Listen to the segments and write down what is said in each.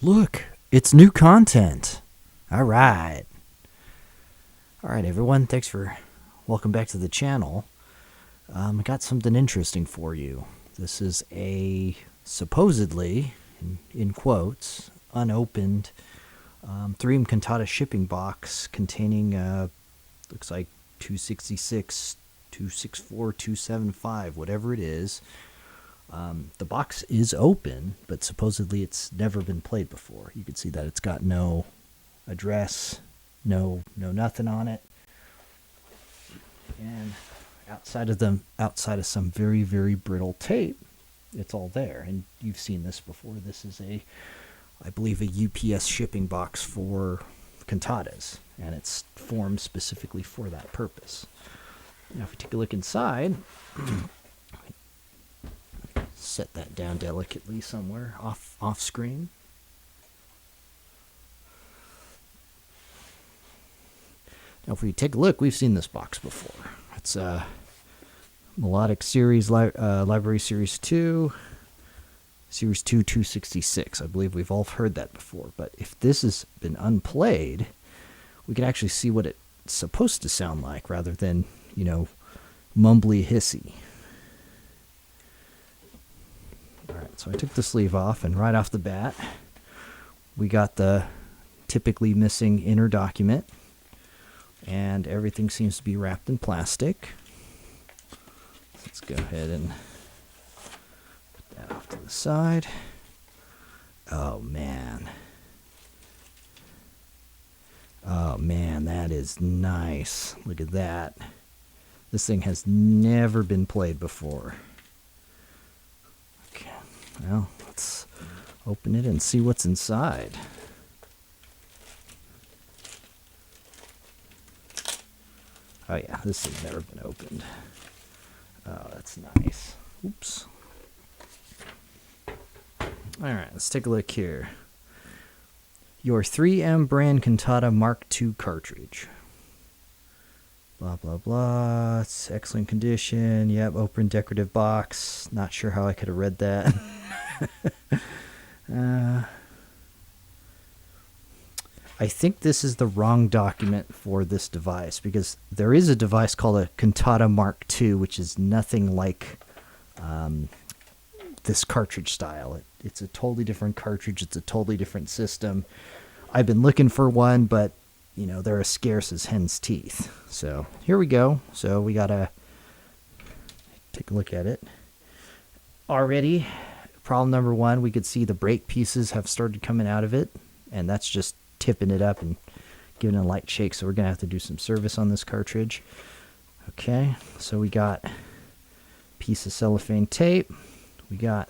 Look, it's new content. All right. All right, everyone. Thanks for welcome back to the channel. I got something interesting for you. This is a supposedly, in quotes, unopened 3M Cantata shipping box containing, looks like 266, 264, 275, whatever it is. The box is open, but supposedly it's never been played before. You can see that it's got no address, no nothing on it, and outside of some very, very brittle tape, it's all there. And you've seen this before. This is I believe, a UPS shipping box for cantatas, and it's formed specifically for that purpose. Now, if we take a look inside. Set that down delicately somewhere off screen. Now, if we take a look, we've seen this box before. It's Melodic Series, Library Series 2, Series 2, 266. I believe we've all heard that before. But if this has been unplayed, we can actually see what it's supposed to sound like rather than, mumbly hissy. So I took the sleeve off, and right off the bat, we got the typically missing inner document, and everything seems to be wrapped in plastic. Let's go ahead and put that off to the side. Oh, man. Oh, man, that is nice. Look at that. This thing has never been played before. Well, let's open it and see what's inside. Oh yeah, this has never been opened. Oh, that's nice. Oops. Alright, let's take a look here. Your 3M brand Cantata Mark II cartridge. Blah, blah, blah. It's excellent condition. Yep, open decorative box. Not sure how I could have read that. I think this is the wrong document for this device, because there is a device called a Cantata Mark II, which is nothing like this cartridge style. It's a totally different cartridge. It's a totally different system. I've been looking for one, but they're as scarce as hen's teeth. So here we go. So we gotta take a look at it. Already, problem number one, we could see the brake pieces have started coming out of it, and that's just tipping it up and giving it a light shake. So we're gonna have to do some service on this cartridge. Okay, so we got a piece of cellophane tape. We got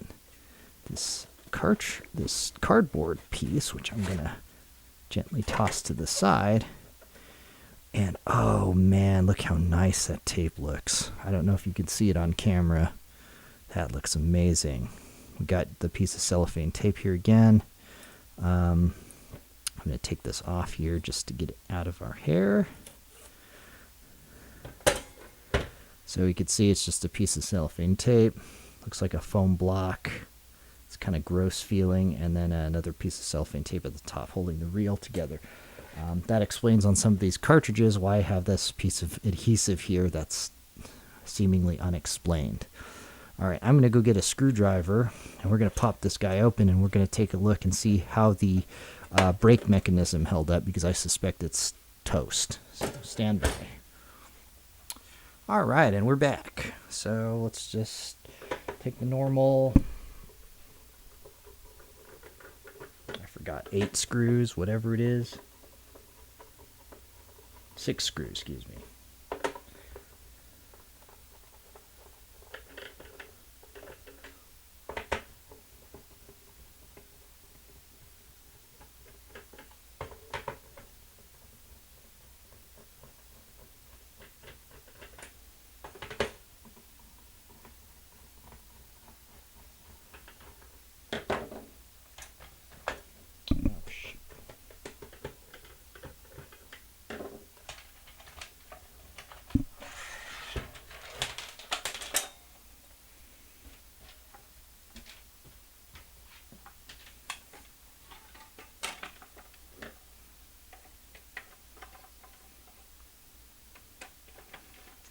this cardboard piece, which I'm gonna gently toss to the side. And oh man, look how nice that tape looks. I don't know if you can see it on camera. That looks amazing. We got the piece of cellophane tape here again. I'm going to take this off here just to get it out of our hair. So you can see it's just a piece of cellophane tape. Looks like a foam block. It's kind of gross feeling. And then another piece of cellophane tape at the top holding the reel together. That explains on some of these cartridges why I have this piece of adhesive here that's seemingly unexplained. All right, I'm going to go get a screwdriver, and we're going to pop this guy open, and we're going to take a look and see how the brake mechanism held up, because I suspect it's toast. So stand by. All right, and we're back. So let's just take the normal, I forgot, 8 screws, whatever it is. 6 screws, excuse me.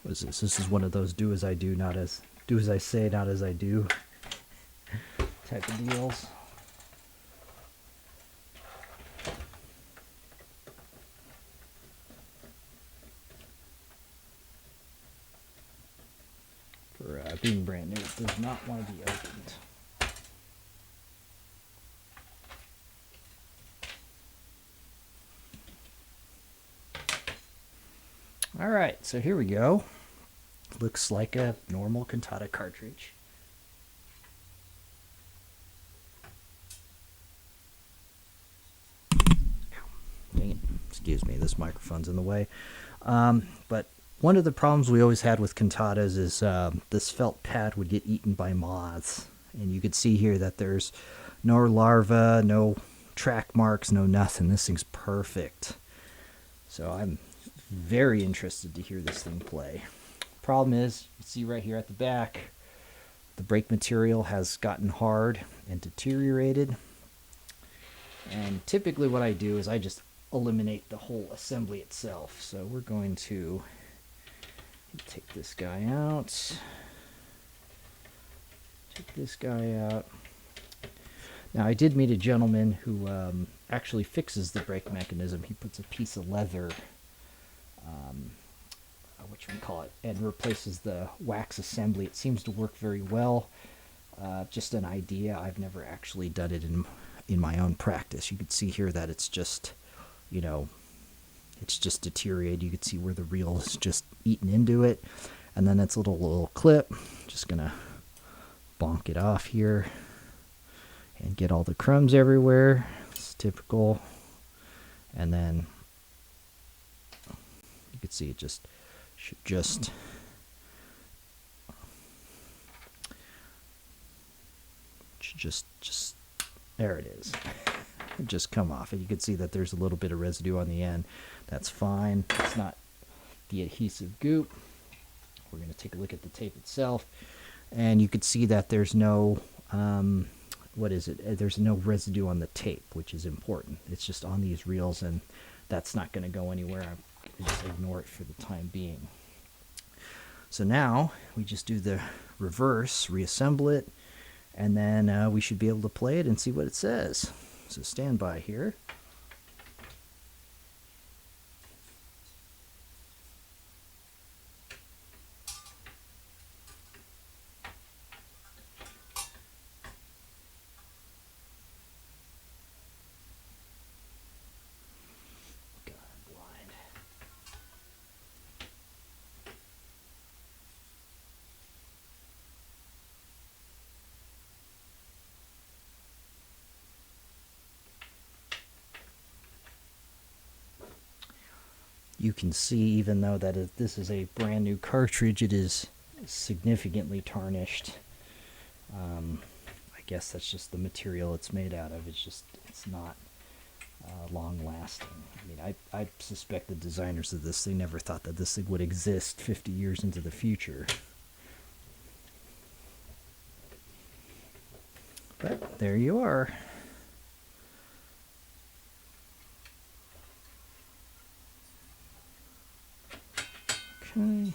What is this? This is one of those do as I do, not as do as I say, not as I do type of deals. For being brand new, it does not want to be opened. All right, so here we go. Looks like a normal Cantata cartridge. Dang it. Excuse me, this microphone's in the way. But one of the problems we always had with Cantatas is this felt pad would get eaten by moths. And you could see here that there's no larva, no track marks, no nothing. This thing's perfect. So I'm very interested to hear this thing play. Problem is, you see right here at the back, the brake material has gotten hard and deteriorated. And typically what I do is I just eliminate the whole assembly itself. So we're going to take this guy out. Take this guy out. Now I did meet a gentleman who actually fixes the brake mechanism. He puts a piece of leather, and replaces the wax assembly. It seems to work very well. Just an idea. I've never actually done it in my own practice. You can see here that it's just, it's just deteriorated. You can see where the reel is just eaten into it. And then it's a little clip. Just gonna bonk it off here and get all the crumbs everywhere. It's typical. And then you can see it should just there it is. Just come off. And you can see that there's a little bit of residue on the end. That's fine. It's not the adhesive goop. We're going to take a look at the tape itself. And you can see that there's no, there's no residue on the tape, which is important. It's just on these reels, and that's not going to go anywhere. I'm going to just ignore it for the time being. So now we just do the reverse, reassemble it, and then we should be able to play it and see what it says. So stand by here. God, I'm blind. You can see, even though this is a brand new cartridge, it is significantly tarnished. I guess that's just the material it's made out of. It's not long lasting. I mean, I suspect the designers of this thing never thought that this thing would exist 50 years into the future. But there you are. Okay.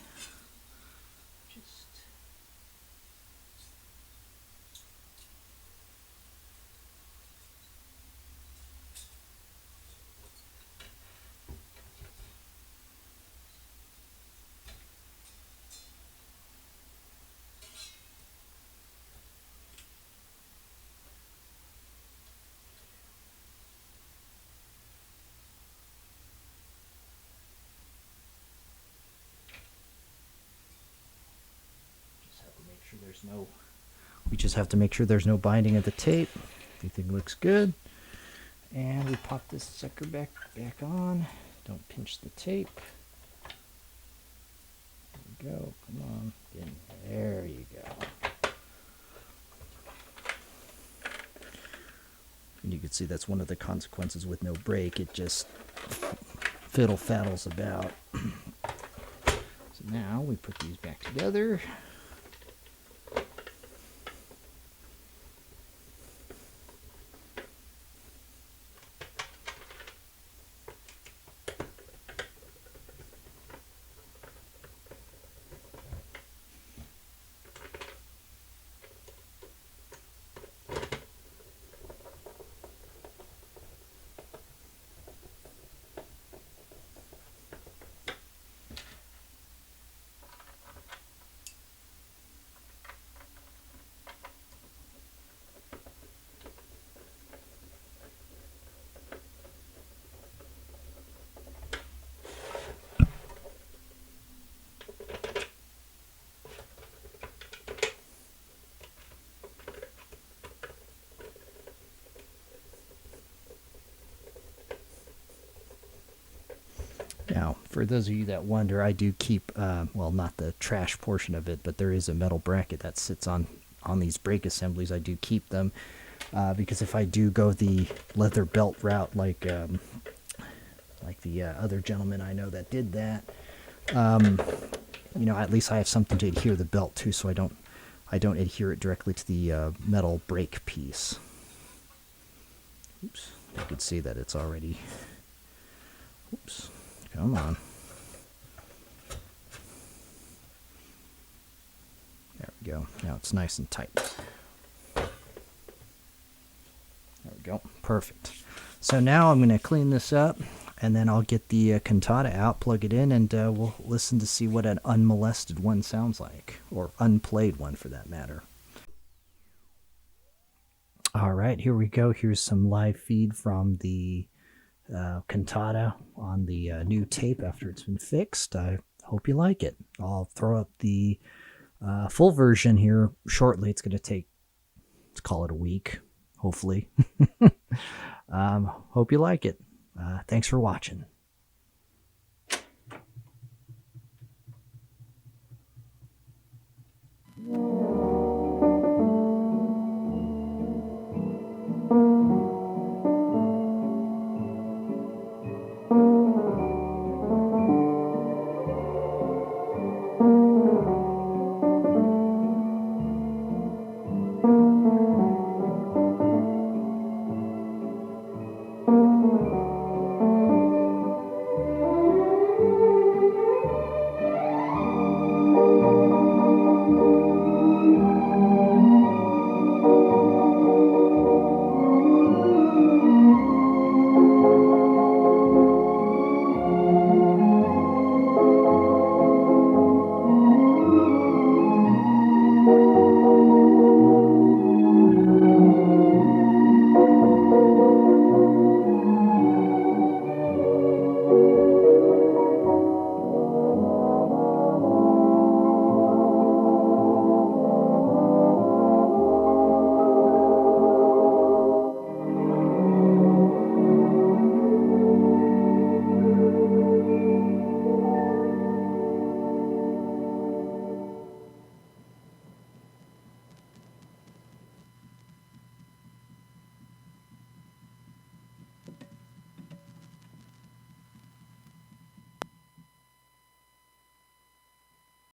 We just have to make sure there's no binding of the tape. Everything looks good. And we pop this sucker back on. Don't pinch the tape. There we go. Come on. There you go. And you can see that's one of the consequences with no brake. It just fiddle-faddles about. So now we put these back together. Now, for those of you that wonder, I do keep, well, not the trash portion of it, but there is a metal bracket that sits on these brake assemblies. I do keep them because if I do go the leather belt route, like the other gentleman I know that did that, you know, at least I have something to adhere the belt to, so I don't adhere it directly to the metal brake piece. Oops, you can see that it's already. Oops, come on. There we go. Now it's nice and tight. There we go. Perfect. So now I'm going to clean this up, and then I'll get the Cantata out, plug it in, and we'll listen to see what an unmolested one sounds like, or unplayed one for that matter. All right, here we go. Here's some live feed from the Cantata on the new tape after it's been fixed. I hope you like it. I'll throw up the full version here shortly. It's going to take, let's call it a week, hopefully. Hope you like it. Thanks for watching.